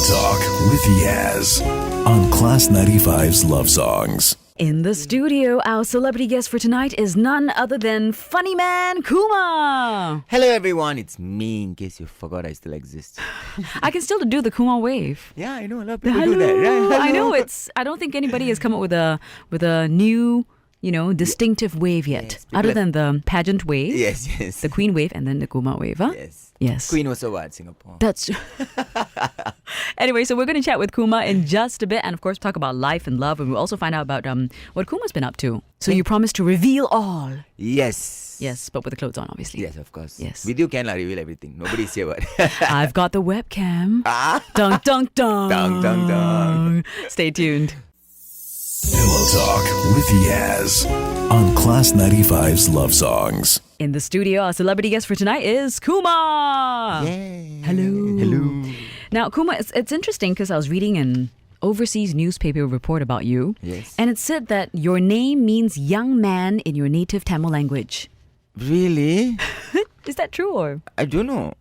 Pillowtalk with Yaz on Class 95's Love Songs. In the studio, our celebrity guest for tonight is none other than funny man Kumar. Hello everyone, it's me in case you forgot I still exist. I can still do the Kumar wave. Yeah, I know a lot of people do that, right? I know I don't think anybody has come up with a new, distinctive wave yet. Yes, other than the pageant wave. Yes. The Queen wave and then the Kumar wave, huh? Yes. Queen was over at Singapore. That's Anyway, so we're going to chat with Kumar in just a bit and of course talk about life and love, and we'll also find out about what Kumar's been up to. So you promised to reveal all. Yes. Yes, but with the clothes on, obviously. Yes, of course. Yes. With you can reveal everything. Nobody's here, but I've got the webcam. Dun, dun, dun. Dun, dun, dun. Stay tuned. Pillow Talk with Yaz on Class 95's Love Songs. In the studio, our celebrity guest for tonight is Kumar. Yay. Hello. Now, Kumar, it's interesting because I was reading an overseas newspaper report about you. Yes. And it said that your name means young man in your native Tamil language. Really? Is that true or? I don't know.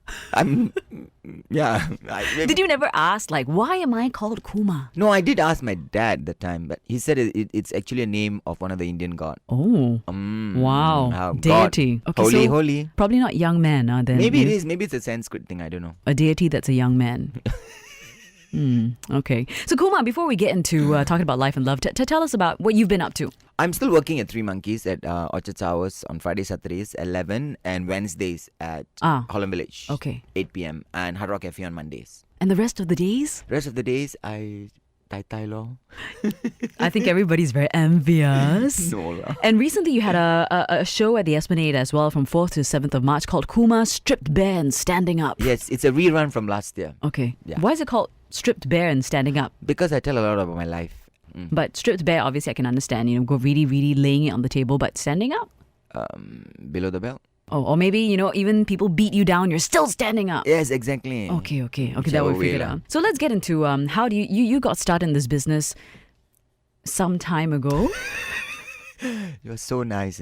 Did you never ask, why am I called Kumar? No, I did ask my dad that time, but he said it's actually a name of one of the Indian god. Oh. Wow. Deity. God. Okay, holy. Probably not young man, then. Maybe it is. Maybe it's a Sanskrit thing. I don't know. A deity that's a young man. Okay. So Kumar, before we get into talking about life and love, tell us about what you've been up to. I'm still working at Three Monkeys at Orchard Towers on Fridays, Saturdays, 11, and Wednesdays at Holland Village, 8 p.m, and Hard Rock Cafe on Mondays. And the rest of the days? Rest of the days, I tai lo. I think everybody's very envious. No. And recently you had a show at the Esplanade as well from 4th to 7th of March called Kumar Stripped Bare and Standing Up. Yes, it's a rerun from last year. Okay. Yeah. Why is it called Stripped Bare and Standing Up? Because I tell a lot about my life. But stripped bare, obviously I can understand, go really, really laying it on the table, but standing up? Below the belt. Oh, or maybe, even people beat you down, you're still standing up. Yes, exactly. Okay, that we figured out. So let's get into how do you got started in this business some time ago. You're so nice,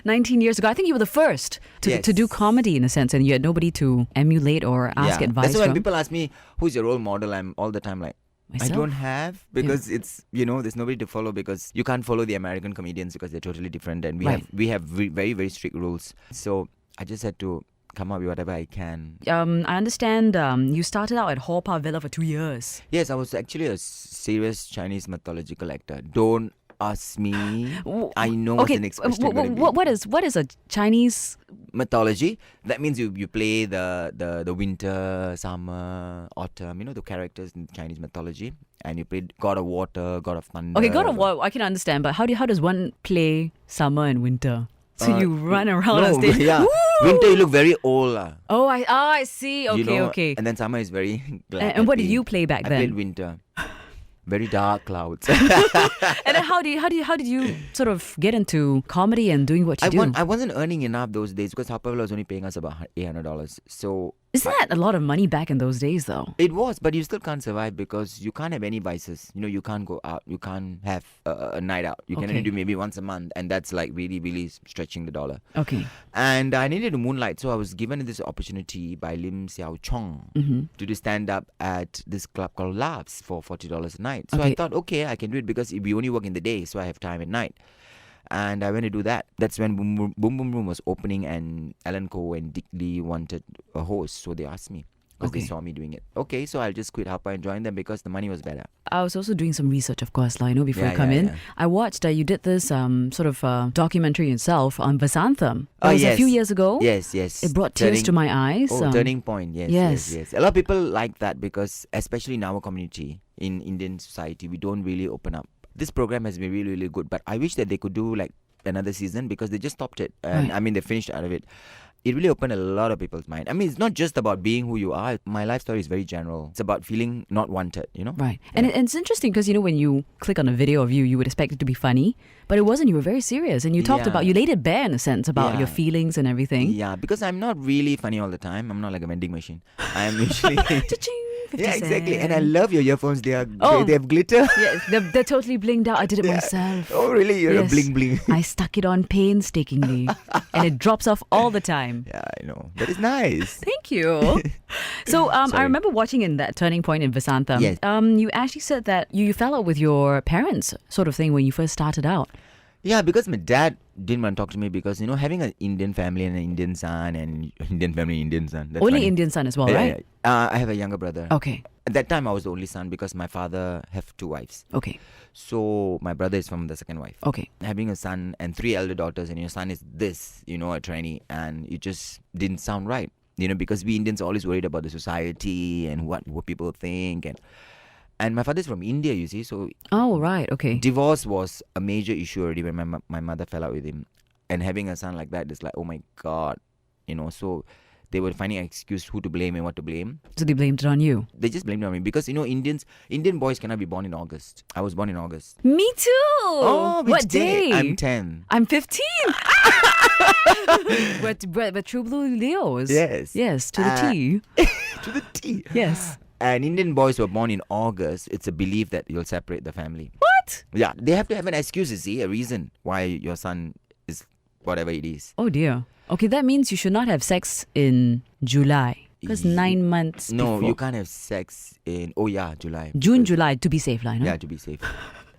19 years ago. I think you were the first to do comedy in a sense, and you had nobody to emulate or ask advice That's why when from. people ask me, who's your role model, I'm all the time like, Myself? I don't have, because it's, there's nobody to follow, because you can't follow the American comedians because they're totally different, and we have very, very strict rules. So I just had to come up with whatever I can. I understand you started out at Haw Villa for 2 years. Yes, I was actually a serious Chinese mythological actor. Don't ask me. I know what's the next question going to be. What is a Chinese mythology? That means you play the winter, summer, autumn, the characters in Chinese mythology, and you play god of water, god of thunder. Okay, god of water I can understand, but how does one play summer and winter? So you run around on stage. Yeah. Winter you look very old. Oh, I see. Okay. And then summer is very glad. And what did you play back then? I played winter. Very dark clouds. And then how did you sort of get into comedy and doing what you do? I wasn't earning enough those days because Harper was only paying us about $800. So isn't that a lot of money back in those days, though? It was, but you still can't survive because you can't have any vices. You can't go out. You can't have a night out. You can only do maybe once a month, and that's like really, really stretching the dollar. Okay. And I needed to moonlight, so I was given this opportunity by Lim Xiao Chong to do stand-up at this club called Laughs for $40 a night. So I thought, okay, I can do it because we only work in the day, so I have time at night. And I went to do that. That's when Boom Boom Room was opening, and Alan Coe and Dick Lee wanted a host, so they asked me because they saw me doing it. Okay, so I'll just quit Harper and join them because the money was better. I was also doing some research, of course, before you come in. Yeah. I watched you did this sort of documentary yourself on Vasantham. It was a few years ago. Yes. It brought tears to my eyes. Turning point. Yes. A lot of people like that because, especially in our community, in Indian society, we don't really open up. This program has been really, really good, but I wish that they could do another season because they just stopped it. And they finished out of it. It really opened a lot of people's mind. It's not just about being who you are. My life story is very general. It's about feeling not wanted, Right. Yeah. And it's interesting because, when you click on a video of you would expect it to be funny, but it wasn't. You were very serious. And you talked about, you laid it bare in a sense about your feelings and everything. Yeah, because I'm not really funny all the time. I'm not like a vending machine. I'm usually... 50 Yeah, exactly. cents. And I love your earphones. They are Oh. they have glitter. Yes, they're totally blinged out. I did it myself. Oh, really? You're a Yes. bling bling. I stuck it on painstakingly, and it drops off all the time. Yeah, I know. But it's nice. Thank you. So I Sorry. remember watching in that turning point in Vasantham. Yes. You actually said that you fell out with your parents, sort of thing, when you first started out. Yeah, because my dad didn't want to talk to me because, having an Indian family and an Indian son and Indian family, Indian son. That's Only funny. Indian son as well, Yeah, right? yeah. I have a younger brother. Okay. At that time, I was the only son because my father have 2 wives. Okay. So my brother is from the second wife. Okay. Having a son and 3 elder daughters, and your son is this, a trainee, and it just didn't sound right. Because we Indians are always worried about the society and what people think. And my father's from India, you see. So Oh, right. Okay. divorce was a major issue already when my mother fell out with him. And having a son like that is like, oh my God. So they were finding an excuse who to blame and what to blame. So they blamed it on you. They just blamed it on me because, Indian boys cannot be born in August. I was born in August. Me too. Which What day? I'm 10. I'm 15. we're true blue Leos. Yes. Yes, to the T. To the T. Yes. And Indian boys were born in August. It's a belief that you'll separate the family. What? Yeah, they have to have an excuse, you see, a reason why your son is whatever it is. Oh dear. Okay, that means you should not have sex in July. Because 9 months No, before. you can't have sex in, July. June, Because- July, to be safe, line. Yeah, to be safe.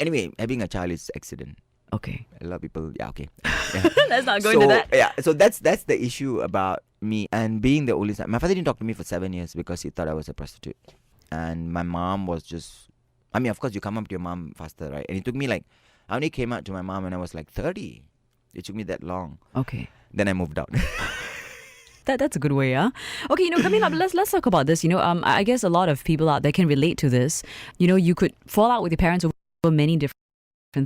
Anyway, having a child is accident. Okay. A lot of people, yeah, okay. Yeah. Let's not go into that. Yeah, so that's the issue about me and being the only son. My father didn't talk to me for 7 years because he thought I was a prostitute. And my mom was just, of course you come up to your mom faster, right? And it took me I only came out to my mom when I was 30. It took me that long. Okay. Then I moved out. That's a good way, huh? Okay, coming up, let's talk about this. I guess a lot of people out there can relate to this. You could fall out with your parents over many different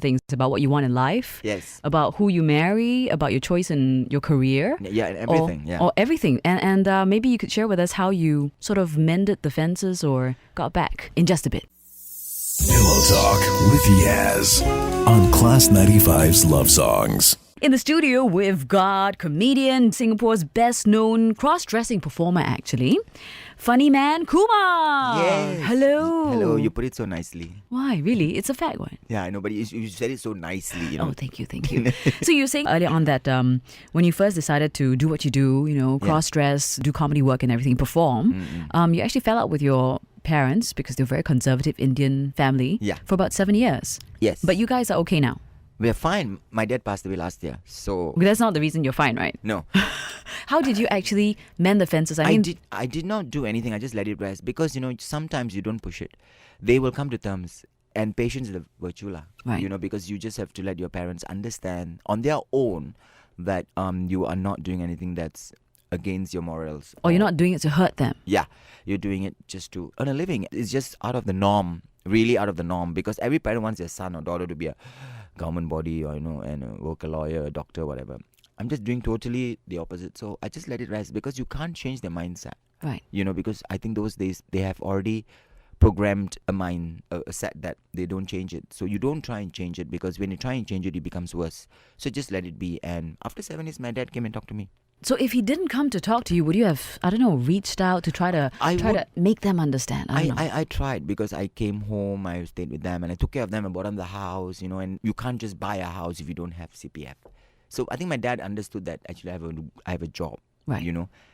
things about what you want in life, Yes. about who you marry, about your choice in your career. Yeah, and everything. Or everything. And maybe you could share with us how you sort of mended the fences or got back in just a bit. Pillow Talk with Yaz on Class 95's Love Songs. In the studio, we've got comedian, Singapore's best-known cross-dressing performer, actually. Funny man, Kumar. Yes. Hello. Hello, you put it so nicely. Why? Really? It's a fact one. Yeah, I know, but you said it so nicely, Oh, thank you. So you were saying earlier on that when you first decided to do what you do, cross-dress, do comedy work and everything, perform, you actually fell out with your parents because they're a very conservative Indian family for about 7 years. Yes. But you guys are okay now. We're fine. My dad passed away last year, so But that's not the reason you're fine, right? no. How did you actually mend the fences? I did not do anything. I just let it rest because sometimes you don't push it. They will come to terms, and patience is the virtue, lah. Right. Because you just have to let your parents understand on their own that you are not doing anything that's against your morals. Or you're not doing it to hurt them. Yeah, you're doing it just to earn a living. It's just out of the norm, really out of the norm, because every parent wants their son or daughter to be a government body or and work a lawyer, a doctor, whatever. I'm just doing totally the opposite. So I just let it rest because you can't change their mindset. Right. Because I think those days they have already programmed a set that they don't change it. So you don't try and change it because when you try and change it, it becomes worse. So just let it be. And after 7 years, my dad came and talked to me. So if he didn't come to talk to you, would you have, reached out to try to make them understand? I tried because I came home, I stayed with them and I took care of them and bought them the house, and you can't just buy a house if you don't have CPF. So I think my dad understood that actually I have a job, right.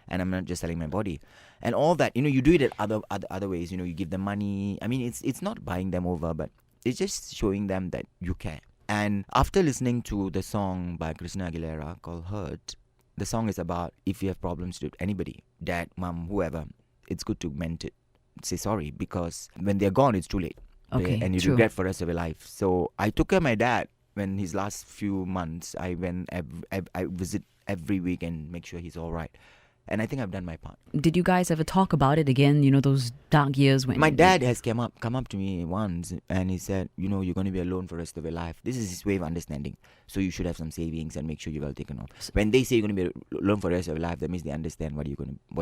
And I'm not just selling my body. And all that, you do it at other ways, you give them money. I mean, it's not buying them over, but it's just showing them that you care. And after listening to the song by Christina Aguilera called Hurt, the song is about if you have problems with anybody, dad, mom, whoever, it's good to mend it. Say sorry because when they're gone, it's too late. Okay, and you true. regret for the rest of your life. So I took care of my dad when his last few months. I visit every week and make sure he's all right. And I think I've done my part. Did you guys ever talk about it again? Those dark years when My dad has come up to me once and he said, you're going to be alone for the rest of your life. This is his way of understanding. So you should have some savings and make sure you're well taken off. When they say you're going to be alone for the rest of your life, that means they understand what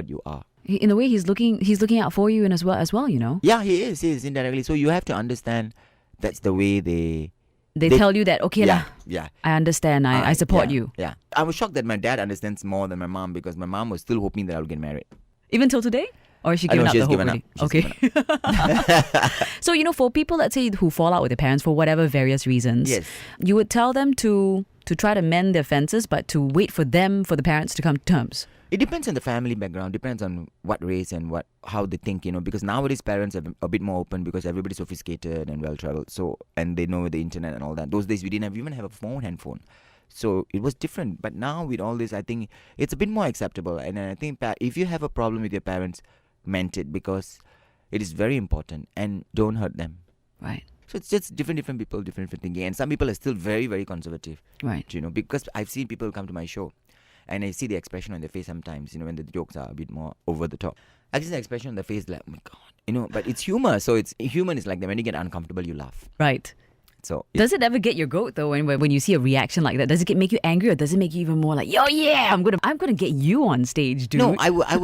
you are. In a way, he's looking out for you and as well. Yeah, he is indirectly. So you have to understand that's the way they tell you that, okay, yeah. I understand, I support you. Yeah. I was shocked that my dad understands more than my mom because my mom was still hoping that I'll get married. Even till today? Or has she I know given up she's the hope given up. already? She's Okay. So, for people, let's say, who fall out with their parents for whatever various reasons, Yes. you would tell them to try to mend their fences, but to wait for the parents to come to terms. It depends on the family background, depends on what race and how they think, because nowadays parents are a bit more open because everybody's sophisticated and well-traveled, and they know the internet and all that. Those days we didn't even have a handphone. So it was different. But now with all this, I think it's a bit more acceptable. And I think if you have a problem with your parents, mend it, because it is very important, and don't hurt them. Right. So it's just different people, different thinking. And some people are still very, very conservative. Right. Because I've seen people come to my show and I see the expression on their face sometimes, when the jokes are a bit more over the top. I see the expression on their face like, oh my God, but it's humor. So human is like that. When you get uncomfortable, you laugh. Right. So does it ever get your goat though when you see a reaction like that? Does it make you angry, or does it make you even more like, yo, yeah, I'm gonna get you on stage, dude? No, I would no?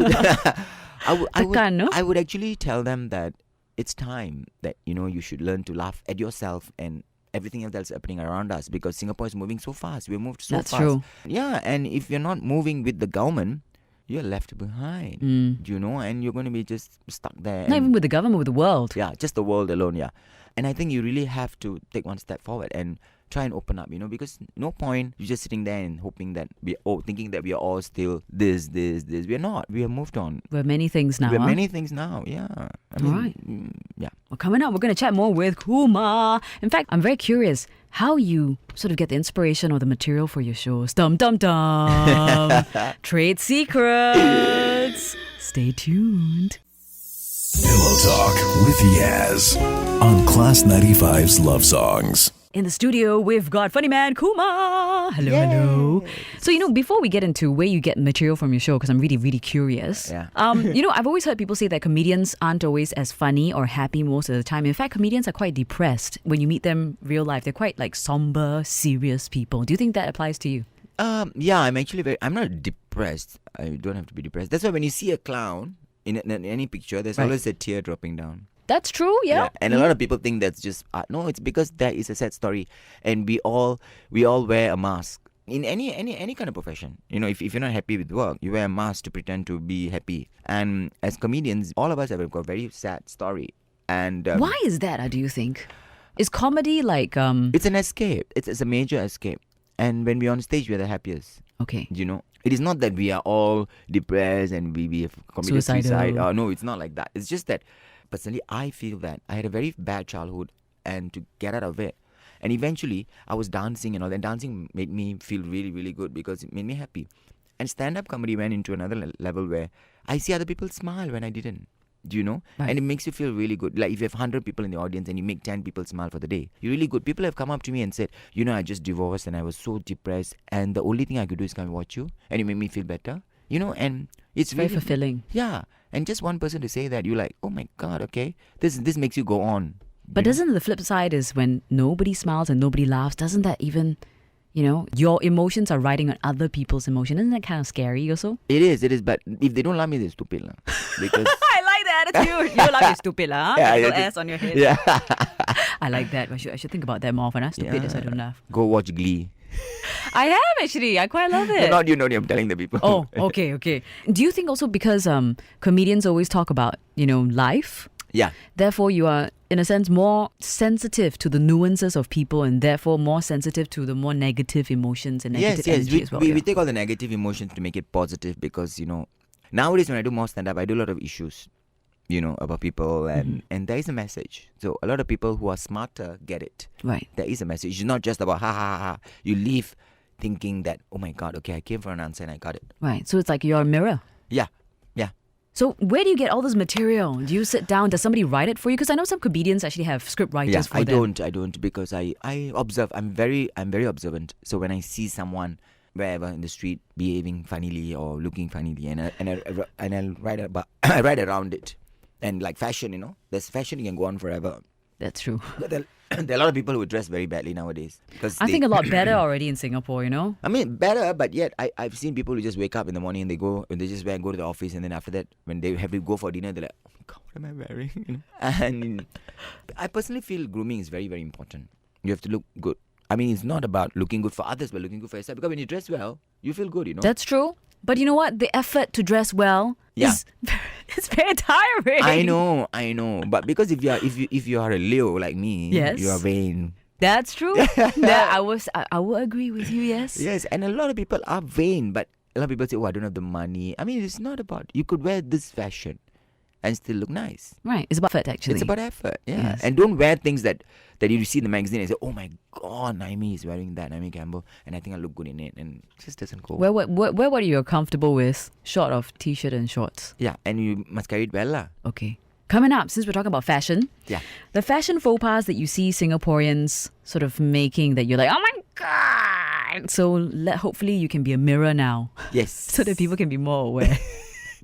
I would actually tell them that it's time that you should learn to laugh at yourself and everything else that's happening around us, because Singapore is moving so fast. We've moved so That's fast. true. Yeah, and if you're not moving with the government, you're left behind. And you're going to be just stuck there. Not even with the government, with the world. Yeah, just the world alone, yeah. And I think you really have to take one step forward and try and open up, because no point you just sitting there and hoping that thinking that we are all still this. We're not. We have moved on. We're many things now. We're many things now, yeah. I mean, all right. Yeah. Well, coming up, we're going to chat more with Kumar. In fact, I'm very curious how you sort of get the inspiration or the material for your shows. Dum dum dum. Trade secrets. Stay tuned. Pillow Talk with Yaz on Class 95's Love Songs. In the studio, we've got funny man Kumar. Hello, hello. So, before we get into where you get material from your show, because I'm really, really curious. Yeah. I've always heard people say that comedians aren't always as funny or happy most of the time. In fact, comedians are quite depressed when you meet them real life. They're quite like somber, serious people. Do you think that applies to you? Yeah, I'm not depressed. I don't have to be depressed. That's why when you see a clown in any picture, there's always a tear dropping down. That's true, yeah. And a lot of people think that's just art. No, it's because there is a sad story, and we all wear a mask in any kind of profession. If you're not happy with work, you wear a mask to pretend to be happy. And as comedians, all of us have got a very sad story. And why is that? Do you think? Is comedy like It's an escape. It's a major escape. And when we're on stage, we're the happiest. Okay. It is not that we are all depressed and we have committed suicide. No, it's not like that. It's just that personally, I feel that I had a very bad childhood, and to get out of it. And eventually, I was dancing and all that. Dancing made me feel really, really good because it made me happy. And stand-up comedy went into another level where I see other people smile when I didn't. Do you know? Right. And it makes you feel really good. Like if you have 100 people in the audience and you make 10 people smile for the day, you're really good. People have come up to me and said, I just divorced and I was so depressed, and the only thing I could do is come and watch you, and it made me feel better. And it's very really fulfilling. Yeah. And just one person to say that, you're like, oh my God, okay, this makes you go on. But doesn't the flip side is when nobody smiles and nobody laughs, doesn't that even, your emotions are riding on other people's emotion? Isn't that kind of scary also? It is. But if they don't love me, they're stupid. Because I like that attitude. You love you stupid, huh? Yeah, Little S on your head. Yeah. I like that. I should think about that more often. Stupid as I don't laugh. Go watch Glee. I have actually. I quite love it. No, not you, I'm telling the people. Oh, okay. Do you think also because comedians always talk about, life? Yeah. Therefore, you are, in a sense, more sensitive to the nuances of people, and therefore more sensitive to the more negative emotions and negative energy as well. We take all the negative emotions to make it positive because, nowadays when I do more stand-up, I do a lot of issues, about people, and there is a message. So a lot of people who are smarter get it. Right. There is a message. It's not just about ha ha ha. You leave thinking that, oh my God, okay, I came for an answer and I got it. Right. So it's like you're a mirror. Yeah. So where do you get all this material? Do you sit down? Does somebody write it for you? Because I know some comedians actually have script writers for them. I don't because I observe. I'm very observant. So when I see someone wherever in the street behaving funnily or looking funnily, and I'll write about I write around it. And like fashion, there's fashion, you can go on forever. That's true. But there are a lot of people who dress very badly nowadays. I think a lot better already in Singapore, I mean, better, but yet I've seen people who just wake up in the morning and they just go to the office, and then after that, when they have to go for dinner, they're like, oh my God, what am I wearing? And I personally feel grooming is very, very important. You have to look good. I mean, it's not about looking good for others, but looking good for yourself. Because when you dress well, you feel good, That's true. But you know what? The effort to dress well is it's very tiring. I know. But because if you are a Leo like me, Yes. you are vain. That's true. I will agree with you, yes. Yes, and a lot of people are vain, but a lot of people say, "Oh, I don't have the money." I mean, it's not about you could wear this fashion and still look nice. Right. It's about effort, actually. It's about effort, yeah. Yes. And don't wear things that you see in the magazine and say, "Oh my God, Naomi is wearing that, Naomi Campbell, and I think I look good in it," and it just doesn't go. Wear what you're comfortable with, short of t-shirt and shorts. Yeah, and you must carry it well, lah. Okay. Coming up, since we're talking about fashion, Yeah. the fashion faux pas that you see Singaporeans sort of making that you're like, oh my God. So hopefully you can be a mirror now Yes. so that people can be more aware.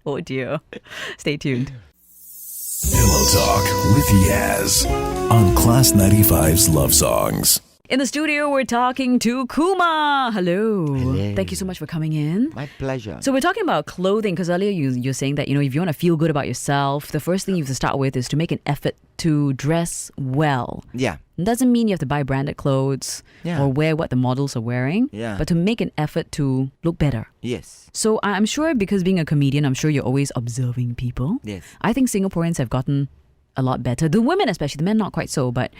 Oh dear. Stay tuned. Pillow Talk with Yaz on Class 95's Love Songs. In the studio, we're talking to Kumar. Hello. Hello. Thank you so much for coming in. My pleasure. So we're talking about clothing because earlier you're saying that, if you want to feel good about yourself, the first thing you have to start with is to make an effort to dress well. Yeah. It doesn't mean you have to buy branded clothes or wear what the models are wearing, but to make an effort to look better. Yes. So I'm sure because being a comedian, I'm sure you're always observing people. Yes. I think Singaporeans have gotten a lot better. The women especially, the men not quite so, but...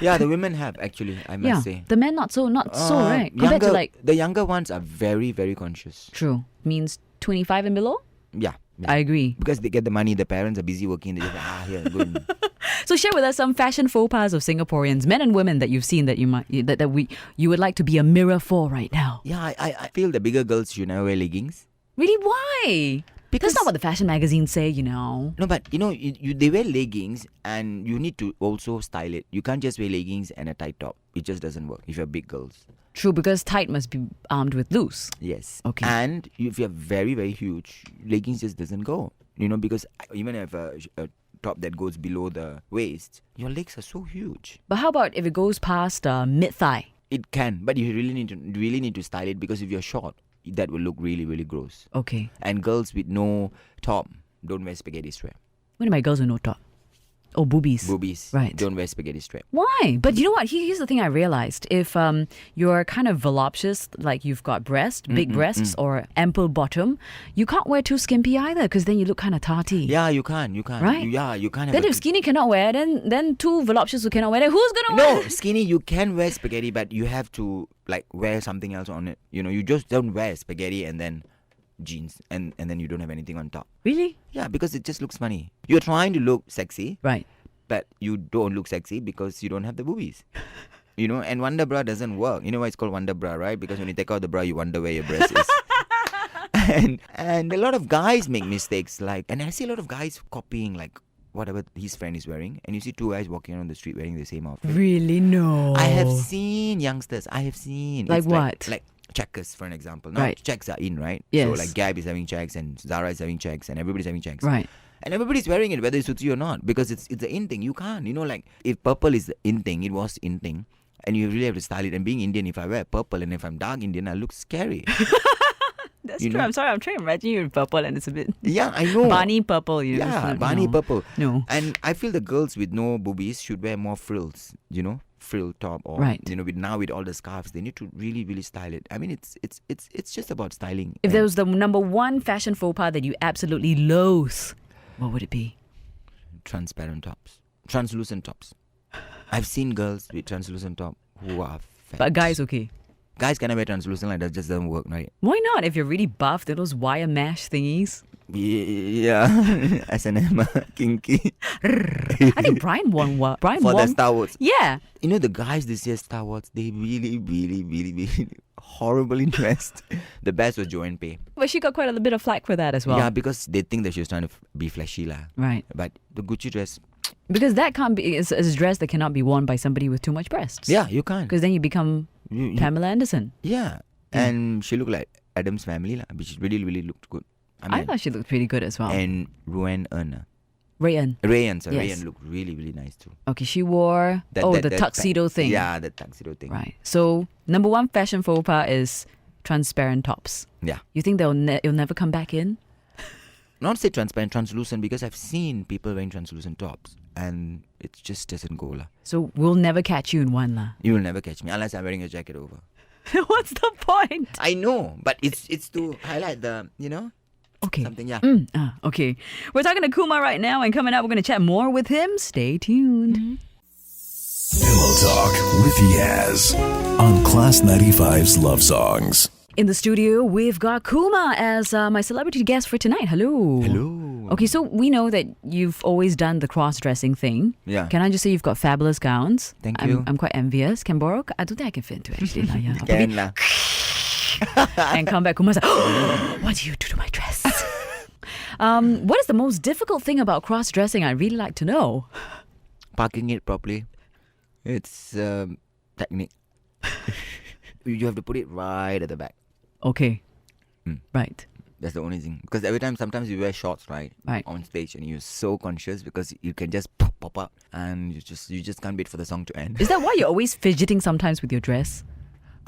Yeah, the women have actually, I must say. The men not so, right? Compared to the younger ones are very, very conscious. True. Means 25 and below? Yeah. I agree. Because they get the money, the parents are busy working, they just here, good. So share with us some fashion faux pas of Singaporeans, men and women that you've seen that you would like to be a mirror for right now. Yeah, I feel the bigger girls should never wear leggings. Really? Why? Because that's not what the fashion magazines say, No, but they wear leggings and you need to also style it. You can't just wear leggings and a tight top. It just doesn't work if you're big girls. True, because tight must be armed with loose. Yes. Okay. And if you're very, very huge, leggings just doesn't go. Because even if a top that goes below the waist, your legs are so huge. But how about if it goes past mid-thigh? It can, but you really need to style it because if you're short, that will look really, really gross. Okay. And girls with no top don't wear spaghetti strap. What are my girls with no top? Oh, boobies. Boobies. Right. Don't wear spaghetti strap. Why? But you know what? Here's the thing I realized. If you're kind of voluptuous, like you've got big breasts or ample bottom, you can't wear too skimpy either because then you look kind of tarty. Yeah, you can't. Right? Yeah, you can't have Then if skinny cannot wear, then too voluptuous who cannot wear, then who's going to wear? No, skinny, you can wear spaghetti, but you have to wear something else on it. You just don't wear spaghetti and then jeans and then you don't have anything on top. Really? Yeah, because it just looks funny. You're trying to look sexy. Right. But you don't look sexy because you don't have the boobies. And Wonder Bra doesn't work. You know why it's called Wonder Bra, right? Because when you take out the bra, you wonder where your breast is. and a lot of guys make mistakes. And I see a lot of guys copying whatever his friend is wearing. And you see two guys walking around the street wearing the same outfit. Really? No. I have seen youngsters. Like It's what? Like checkers, for an example. Now, Right. checks are in, right? Yes. So Gab is having checks and Zara is having checks and everybody's having checks. Right. And everybody's wearing it, whether it suits you or not, because it's the in thing. You can't, if purple is the in thing, it was in thing, and you really have to style it. And being Indian, if I wear purple and if I'm dark Indian, I look scary. That's true. I'm sorry. I'm trying to imagine you in purple and it's a bit... Yeah, I know. Barney purple. Yeah, Barney purple. No. And I feel the girls with no boobies should wear more frills, frill top or, Right. with all the scarves, they need to really, really style it. I mean, it's just about styling. If there was the number one fashion faux pas that you absolutely loathe, what would it be? Transparent tops. Translucent tops. I've seen girls with translucent top who are fat. But guys, okay. Guys cannot wear translucent, that just doesn't work, right? Why not? If you're really buff, those wire mesh thingies. Yeah. S&M, kinky. I think Brian won what? For the Star Wars. Yeah. The guys this year Star Wars, they really, really, really, really horribly dressed. The best was Joanne Pei. But she got quite a bit of flack for that as well. Yeah, because they think that she was trying to be flashy lah. Right. But the Gucci dress. Because that can't be, it's a dress that cannot be worn by somebody with too much breasts. Yeah, you can't. Because then you become Pamela Anderson. Yeah. And she looked like Adam's family lah, which really, really looked good. I thought she looked pretty good as well. And Rayan, Yes. Rayan looked really, really nice too. Okay, she wore the tuxedo thing. Yeah, the tuxedo thing. Right. So number one fashion faux pas is transparent tops. Yeah. You think it'll never come back in? Not say transparent, translucent, because I've seen people wearing translucent tops and it just doesn't go lah. So we'll never catch you in one lah. You will never catch me unless I'm wearing a jacket over. What's the point? I know, but it's to highlight the, Okay. something, yeah. Okay. We're talking to Kumar right now, and coming up, we're going to chat more with him. Stay tuned. Pillow Talk with Yaz on Class 95's Love Songs. In the studio, we've got Kumar as my celebrity guest for tonight. Hello. Hello. Okay, so we know that you've always done the cross-dressing thing. Yeah. Can I just say you've got fabulous gowns? Thank you. I'm quite envious. Can borrow? I don't think I can fit into it actually. Nah, yeah. Can lah. And come back, Kumar's like, oh, what do you do to my dress? What is the most difficult thing about cross-dressing? I'd really like to know. Parking it properly. It's technique. You have to put it right at the back. Okay. Right. That's the only thing. Because every time, sometimes you wear shorts, right? Right. On stage, and you're so conscious because you can just pop up, and you just can't wait for the song to end. Is that why you're always fidgeting sometimes with your dress?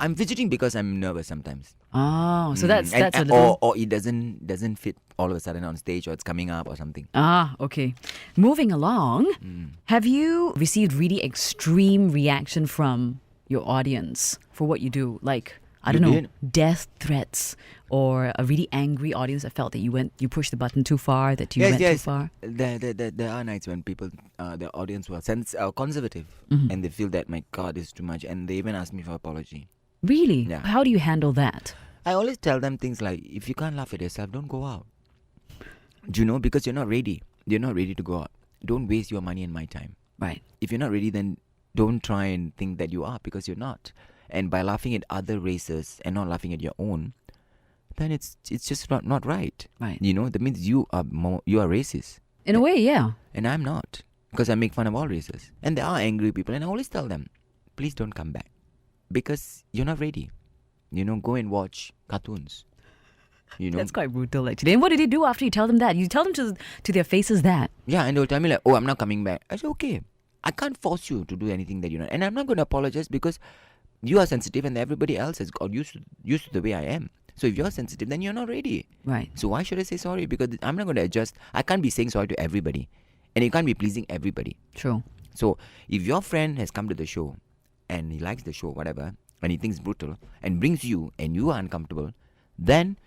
I'm fidgeting because I'm nervous sometimes. Oh, so that's a and, little... or it doesn't fit all of a sudden on stage, or it's coming up or something. Okay. Moving along, have you received really extreme reaction from your audience for what you do? Like, I don't know, death threats, or a really angry audience that felt that you pushed the button too far, that you went too far? There are nights when people, the audience were conservative, and they feel that, my God, this is too much, and they even ask me for apology. Really? Yeah. How do you handle that? I always tell them things like, if you can't laugh at yourself, don't go out. Do you know? Because you're not ready. You're not ready to go out. Don't waste your money and my time. Right. If you're not ready, then don't try and think that you are, because you're not. And by laughing at other races and not laughing at your own, then it's just not right. Right. That means you are racist. In a way, yeah. And I'm not, because I make fun of all races. And there are angry people, and I always tell them, please don't come back, because you're not ready. Go and watch cartoons. That's quite brutal, actually. And what did you do after you tell them that? You tell them to their faces that? Yeah, and they'll tell me like, oh, I'm not coming back. I say, okay, I can't force you to do anything that you're not. And I'm not going to apologize, because you are sensitive and everybody else has got used to the way I am. So if you're sensitive, then you're not ready. Right. So why should I say sorry? Because I'm not going to adjust. I can't be saying sorry to everybody. And you can't be pleasing everybody. True. So if your friend has come to the show and he likes the show, whatever, and he thinks brutal and brings you and you are uncomfortable, then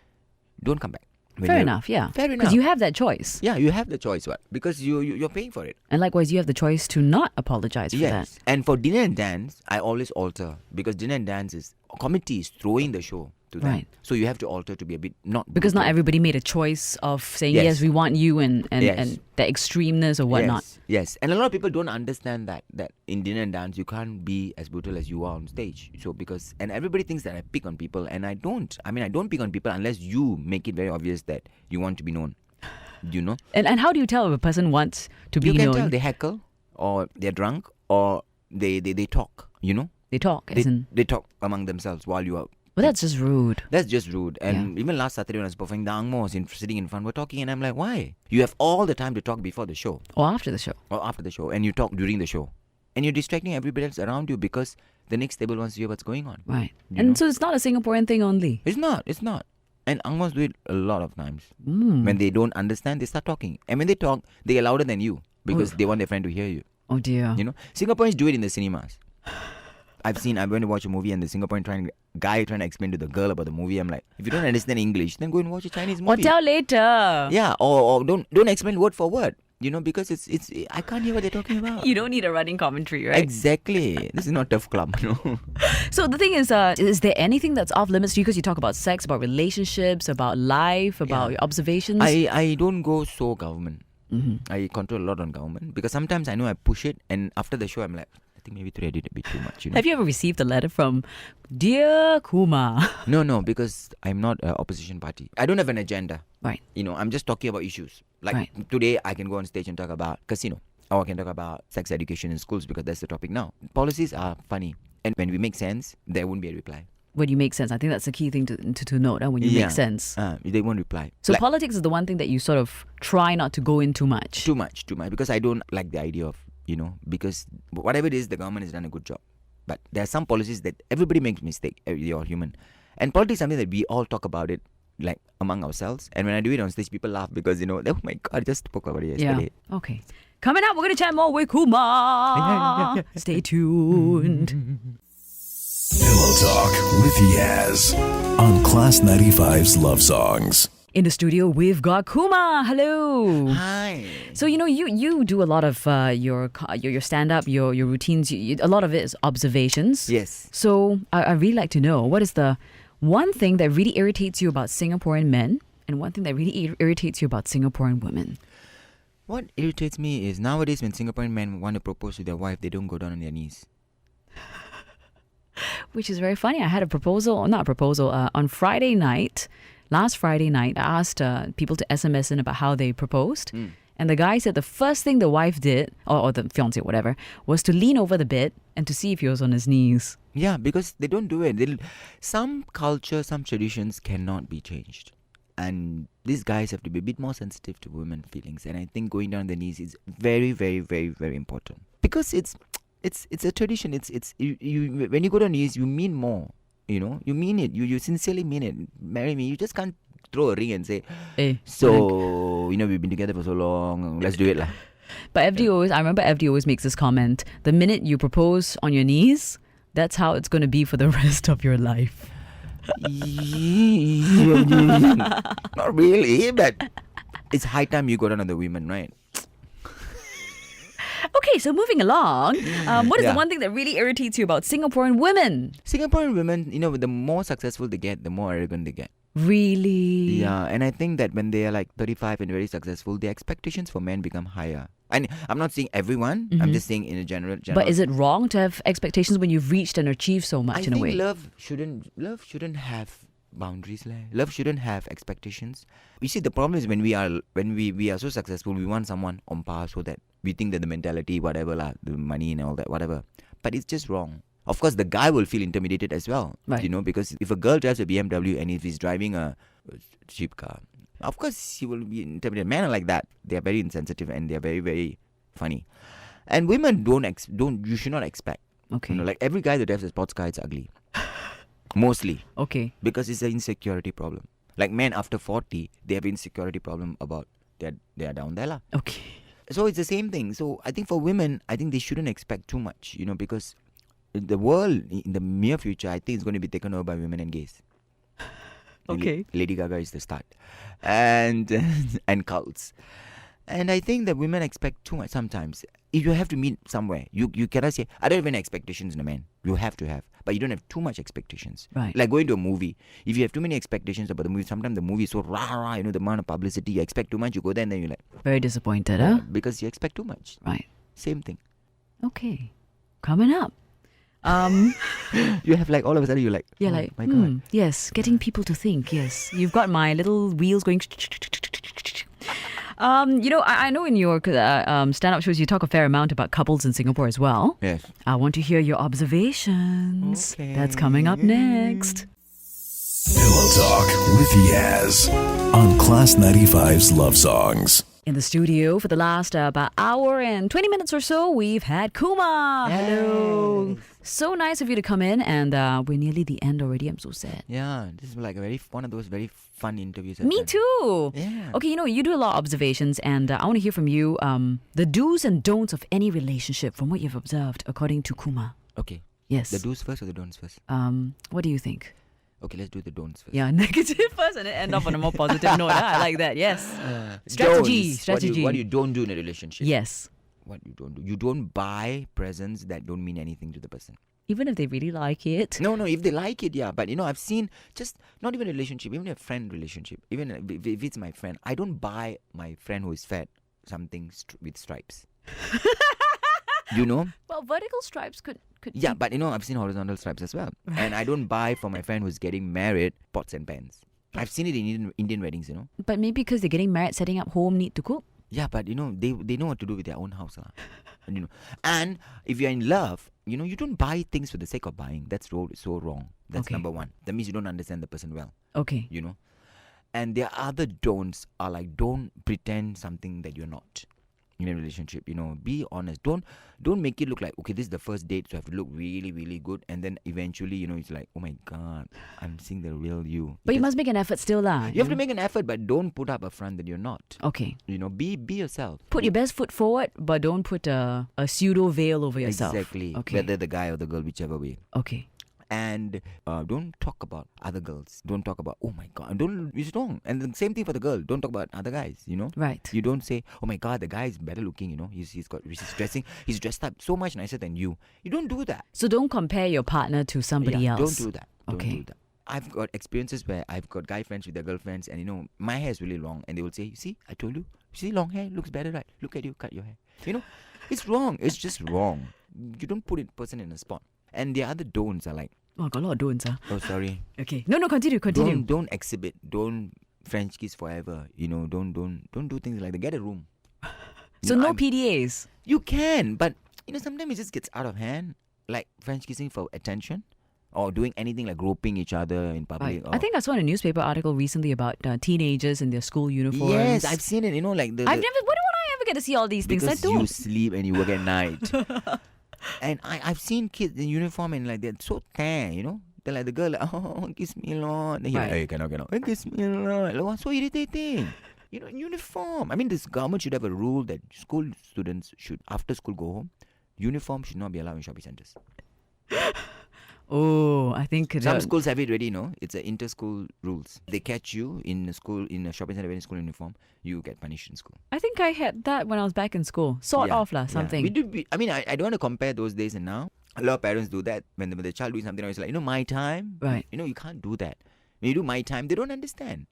don't come back. Fair enough, yeah. Fair enough. Because you have that choice. Yeah, you have the choice, what? Because you're paying for it. And likewise, you have the choice to not apologize for that. And for dinner and dance, I always alter, because dinner and dance is committee is throwing the show to them. Right. So you have to alter to be a bit not Because brutal. not everybody made a choice of saying, yes, we want you, and the extremeness or whatnot. Yes. And a lot of people don't understand that in dinner and dance, you can't be as brutal as you are on stage. So and everybody thinks that I pick on people, and I don't. I mean, I don't pick on people unless you make it very obvious that you want to be known. And how do you tell if a person wants to be known? You can tell they heckle, or they're drunk, or they talk, They talk, They talk among themselves while you are... Well, that's just rude. That's just rude. And even last Saturday when I was performing, the Angmo was sitting in front, we're talking, and I'm like, why? You have all the time to talk before the show. Or after the show. And you talk during the show. And you're distracting everybody else around you, because the next table wants to hear what's going on. Right. So it's not a Singaporean thing only. It's not. And Angmos do it a lot of times. When they don't understand, they start talking. And when they talk, they are louder than you, because they want their friend to hear you. Oh dear. Singaporeans do it in the cinemas. I went to watch a movie, and the Singaporean guy trying to explain to the girl about the movie. I'm like, if you don't understand English, then go and watch a Chinese movie. Or tell later. Yeah, or don't explain word for word. Because it's I can't hear what they're talking about. You don't need a running commentary, right? Exactly. This is not Tough Club, So the thing is there anything that's off limits to you? Because you talk about sex, about relationships, about life, about your observations. I don't go so government. I control a lot on government, because sometimes I know I push it, and after the show I'm like, I think maybe today I did a bit too much. Have you ever received a letter from Dear Kumar? No, because I'm not an opposition party. I don't have an agenda. Right. I'm just talking about issues. Like today I can go on stage and talk about casino, or I can talk about sex education in schools, because that's the topic now. Policies are funny, and when we make sense, there won't be a reply. When you make sense, I think that's the key thing to note. When you make sense, they won't reply. So politics is the one thing that you sort of try not to go in too much. Too much, because I don't like the idea of because whatever it is, the government has done a good job. But there are some policies that everybody makes mistake. You're human, and politics is something that we all talk about it like among ourselves. And when I do it on stage, people laugh, because oh my God, I just spoke about it yesterday. Yeah. Okay. Coming up, we're gonna chat more with Kumar. Stay tuned. Pillow Talk with Yaz on Class 95's Love Songs. In the studio, we've got Kumar. Hello. Hi. So you do a lot of your stand-up, your routines. A lot of it is observations. Yes. So I really like to know, what is the one thing that really irritates you about Singaporean men, and one thing that really irritates you about Singaporean women? What irritates me is nowadays when Singaporean men want to propose to their wife, they don't go down on their knees. Which is very funny. I had a proposal, on Friday night. Last Friday night, I asked people to SMS in about how they proposed. And the guy said the first thing the wife did, or the fiancé or whatever, was to lean over the bed and to see if he was on his knees. Yeah, because they don't do it. Some culture, some traditions cannot be changed. And these guys have to be a bit more sensitive to women's feelings. And I think going down on the knees is very, very, very, very important. Because it's a tradition. You when you go down knees, you mean more. You know, you mean it. You sincerely mean it. Marry me. You just can't throw a ring and say, so, we've been together for so long. Let's do it lah. But I remember FD always makes this comment. The minute you propose on your knees, that's how it's going to be for the rest of your life. Not really, but it's high time you go down on the women, right? Okay, so moving along, what is the one thing that really irritates you about Singaporean women? Singaporean women, the more successful they get, the more arrogant they get. Really? Yeah, and I think that when they are like 35 and very successful, the expectations for men become higher. And I'm not saying everyone, I'm just saying in a general. But is it wrong to have expectations when you've reached and achieved so much in a way? I think love shouldn't have boundaries. Love shouldn't have expectations. You see, the problem is when we are so successful, we want someone on par so that we think that the mentality, whatever, the money and all that, whatever. But it's just wrong. Of course, the guy will feel intimidated as well. Right. Because if a girl drives a BMW and if he's driving a cheap car, of course he will be intimidated. Men are like that. They are very insensitive and they are very, very funny. And women you should not expect. Okay. Like every guy that drives a sports car is ugly. Mostly. Okay. Because it's an insecurity problem. Like men after 40, they have insecurity problem about they are down there lah. Okay. So it's the same thing. So I think for women, I think they shouldn't expect too much, because the world in the near future, I think it's going to be taken over by women and gays. Okay. Lady Gaga is the start. And cults. And I think that women expect too much sometimes. If you have to meet somewhere, you cannot say, I don't have any expectations in a man. You have to have. But you don't have too much expectations. Right. Like going to a movie. If you have too many expectations about the movie, sometimes the movie is so rah, the amount of publicity, you expect too much, you go there and then you're like... Very disappointed, huh? Because you expect too much. Right. Same thing. Okay. Coming up. You have like, all of a sudden you're like... Yeah, oh, my God. Yes, getting people to think, yes. You've got my little wheels going... I know in your stand-up shows you talk a fair amount about couples in Singapore as well. Yes. I want to hear your observations. Okay. That's coming up next. Pillow Talk with Yaz on Class 95's Love Songs. In the studio for the last about hour and 20 minutes or so, we've had Kumar. Yes. Hello. So nice of you to come in, and we're nearly the end already. I'm so sad. Yeah, this is like one of those very fun interviews. Me too. Yeah. Okay, you do a lot of observations, and I want to hear from you the do's and don'ts of any relationship from what you've observed, according to Kumar. Okay. Yes. The do's first or the don'ts first? What do you think? Okay, let's do the don'ts first. Yeah, negative first and then end off on a more positive note. I like that, yes. Don'ts. Strategy. What you don't do in a relationship. Yes. What you don't do. You don't buy presents that don't mean anything to the person. Even if they really like it. No, if they like it, yeah. But, I've seen just, not even a relationship, even a friend relationship. Even if it's my friend, I don't buy my friend who is fat something with stripes. Well, vertical stripes could Yeah, but I've seen horizontal stripes as well. And I don't buy for my friend who's getting married pots and pans. I've seen it in Indian weddings, But maybe because they're getting married, setting up home, need to cook. Yeah, but they know what to do with their own house. And if you're in love, you don't buy things for the sake of buying. That's so wrong. That's Okay. number one. That means you don't understand the person well. Okay. And their other don'ts are like, don't pretend something that you're not in a relationship. Be honest. Don't make it look like, okay, this is the first date, so I have to look really, really good, and then eventually, it's like, oh my God, I'm seeing the real you. But you must make an effort still, lah. You have to make an effort, but don't put up a front that you're not. Okay. Be yourself. Put your best foot forward, but don't put a pseudo veil over yourself. Exactly. Okay. Whether the guy or the girl, whichever way. Okay. And don't talk about other girls. Don't talk about, oh my God, it's wrong. And the same thing for the girl. Don't talk about other guys, Right. You don't say, oh my God, the guy is better looking, he's dressed up so much nicer than you. You don't do that. So don't compare your partner to somebody else. Don't do that. Don't do that. I've got experiences where I've got guy friends with their girlfriends, and my hair is really long, and they will say, see, I told you, see, long hair looks better, right? Look at you, cut your hair. It's wrong. It's just wrong. You don't put a person in a spot. And the other don'ts are like, oh, got a lot of don'ts, huh? Oh, sorry. Okay. No, continue. Don't exhibit. Don't French kiss forever. Don't do things like that. Get a room. So no PDAs. You can, but sometimes it just gets out of hand. Like French kissing for attention, or doing anything like groping each other in public. Right. I think I saw a newspaper article recently about teenagers in their school uniforms. Yes, I've seen it. Like the. I've never. Why don't I ever get to see all these things? Because I don't. you sleep and you work at night. And I've seen kids in uniform and like they're so tan. They're like the girl, like, oh, kiss me a lot. Then like, hey, cannot. Hey, kiss me a lot. Like, what's so irritating? Uniform. I mean, this government should have a rule that school students should, after school, go home. Uniform should not be allowed in shopping centers. Oh, I think some schools have it already. It's a inter-school rules. They catch you in a shopping center wearing school uniform, you get punished in school. I think I had that when I was back in school. Sort of something. Yeah. I don't want to compare those days and now. A lot of parents do that when the child doing something. It's like my time. Right. You can't do that. When you do my time, they don't understand.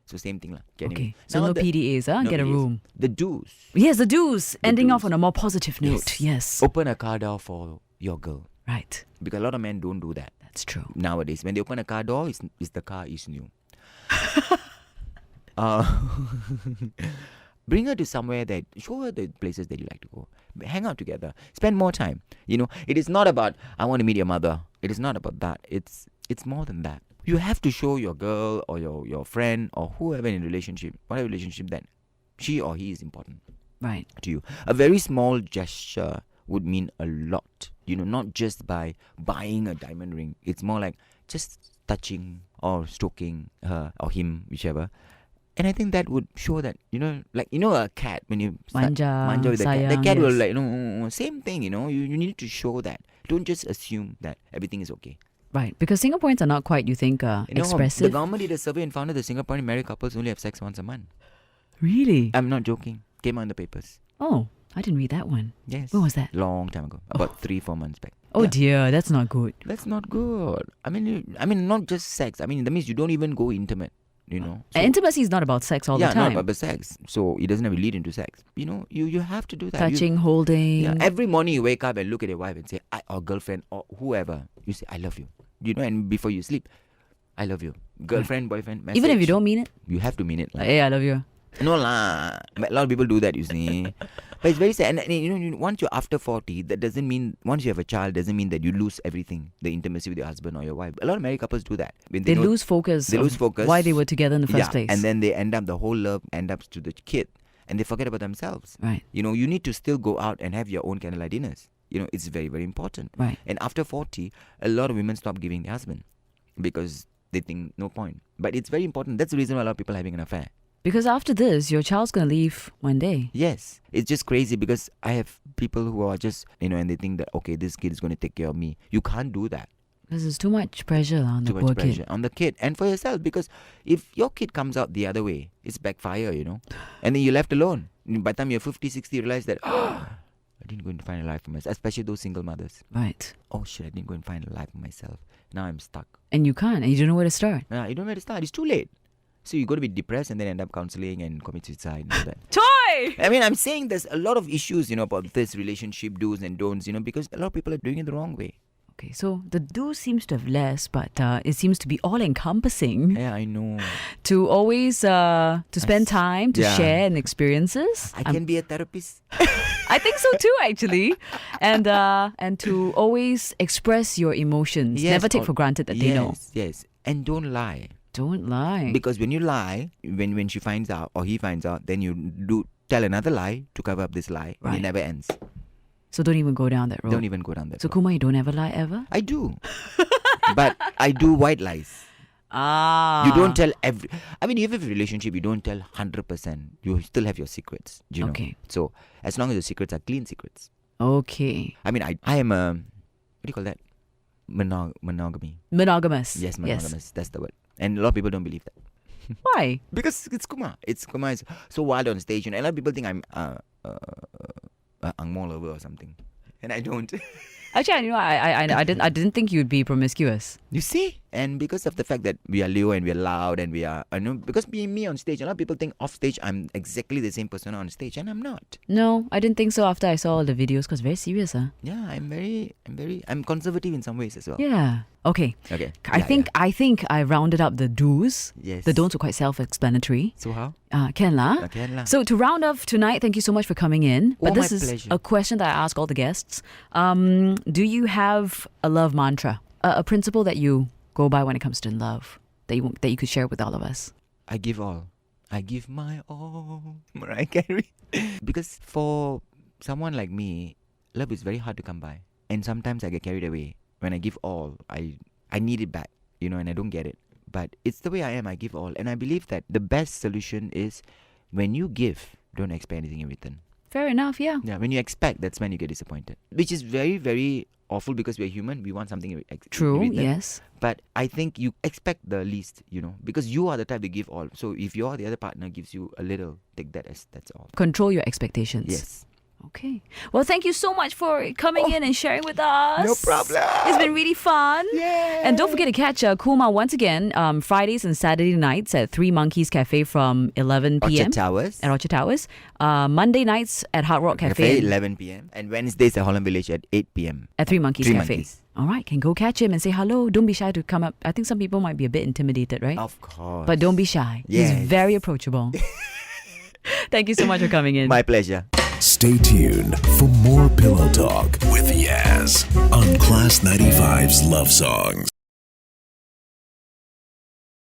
So same thing lah. Okay. So no PDAs, huh? Get a room. The do's. Yes, the do's. Ending off on a more positive note. Yes. Open a car door for your girl. Right. Because a lot of men don't do that. That's true. Nowadays, when they open a car door, the car is new. Bring her to somewhere show her the places that you like to go. Hang out together. Spend more time. It is not about, I want to meet your mother. It is not about that. It's more than that. You have to show your girl or your friend or whoever in a relationship, whatever relationship, that she or he is important. Right. To you. A very small gesture would mean a lot. Not just by buying a diamond ring. It's more like just touching or stroking her or him, whichever. And I think that would show that, like, a cat, when you manja with the cat will like, same thing, you need to show that. Don't just assume that everything is okay. Right, because Singaporeans are not quite, expressive. The government did a survey and found that the Singaporean married couples only have sex once a month. Really? I'm not joking. Came out in the papers. Oh, I didn't read that one. Yes. When was that? Long time ago. About 3-4 months back. Oh dear, that's not good. That's not good. I mean, not just sex. I mean, that means you don't even go intimate. So, intimacy is not about sex all the time. Yeah, not about sex. So it doesn't have to lead into sex. You have to do that. Touching, holding. Yeah, every morning you wake up and look at your wife and say, or girlfriend or whoever, you say, I love you. And before you sleep, I love you. Girlfriend, boyfriend, message. Even if you don't mean it? You have to mean it. Hey, I love you. No lah. A lot of people do that, you see. But it's very sad. And once you're after 40, that doesn't mean, once you have a child, doesn't mean that you lose everything. The intimacy with your husband or your wife. A lot of married couples do that. When they lose focus. They lose focus. Why they were together in the first place. And then they end up, the whole love ends up to the kid. And they forget about themselves. Right. You need to still go out and have your own candlelight dinners. It's very, very important. Right. And after 40, a lot of women stop giving their husband. Because they think no point. But it's very important. That's the reason why a lot of people are having an affair. Because after this, your child's going to leave one day. Yes. It's just crazy because I have people who are just, and they think that, okay, this kid is going to take care of me. You can't do that. Because there's too much pressure on the poor kid. On the kid and for yourself. Because if your kid comes out the other way, it's backfire, And then you're left alone. By the time you're 50, 60, you realize that, I didn't go and find a life for myself. Especially those single mothers. Right. Oh shit, I didn't go and find a life for myself. Now I'm stuck. And you can't. And you don't know where to start. Yeah, you don't know where to start. It's too late. So you got to be depressed and then end up counseling and commit suicide and all that. Toy! I mean, I'm saying there's a lot of issues, about this relationship do's and don'ts, because a lot of people are doing it the wrong way. Okay, so the do seems to have less, but it seems to be all-encompassing. Yeah, I know. To always to spend time to share and experiences. I can be a therapist. I think so too, actually. And to always express your emotions. Never take for granted that they know. Yes, and don't lie. Don't lie. Because when you lie, when she finds out or he finds out, then you do tell another lie to cover up this lie. Right. And it never ends. So don't even go down that road. Don't even go down that road. So Kumar, you don't ever lie ever? I do. But I do white lies. You don't tell if you have a relationship, you don't tell 100%. You still have your secrets. You know? Okay. So as long as the secrets are clean secrets. Okay. I mean, I am a, what do you call that? monogamy. Monogamous. Yes, monogamous. That's the word. And a lot of people don't believe that. Why? Because it's Kumar. Kumar is so wild on stage. And a lot of people think I'm Angmo lover or something. And I don't. Actually, I didn't think you'd be promiscuous. You see? And because of the fact that we are Leo and we are loud and we are, because being me on stage, a lot of people think off stage I'm exactly the same person on stage, and I'm not. No, I didn't think so after I saw all the videos, because very serious, huh? Yeah, I'm conservative in some ways as well. Yeah. Okay. I think I rounded up the do's. Yes. The don'ts were quite self-explanatory. So how? Can lah. Can lah. So to round off tonight, thank you so much for coming in. But this my is pleasure. a question that I ask all the guests. Do you have a love mantra, a principle that you go by when it comes to love that you could share with all of us? I give all. I give my all. Mariah Carey. Because for someone like me, love is very hard to come by, and sometimes I get carried away. When I give all, I need it back, and I don't get it. But it's the way I am. I give all, and I believe that the best solution is when you give, don't expect anything in return. Fair enough, yeah. Yeah, when you expect, that's when you get disappointed. Which is very, very awful because we're human. We want something in True, return. yes. But I think you expect the least, because you are the type to give all. So if the other partner gives you a little, take that's all. Control your expectations. Yes. Okay. Well, thank you so much for coming in and sharing with us. No problem. It's been really fun. Yay. And don't forget to catch Kumar once again Fridays and Saturday nights at Three Monkeys Cafe from 11 p.m. At Orchard Towers. Monday nights at Hard Rock Cafe. 11 p.m. And Wednesdays at Holland Village at 8 p.m. At Three Monkeys Cafe. Monkeys. All right, can go catch him and say hello. Don't be shy to come up. I think some people might be a bit intimidated, right? Of course. But don't be shy. Yes. He's very approachable. Thank you so much for coming in. My pleasure. Stay tuned for more Pillow Talk with Yaz on Class 95's Love Songs.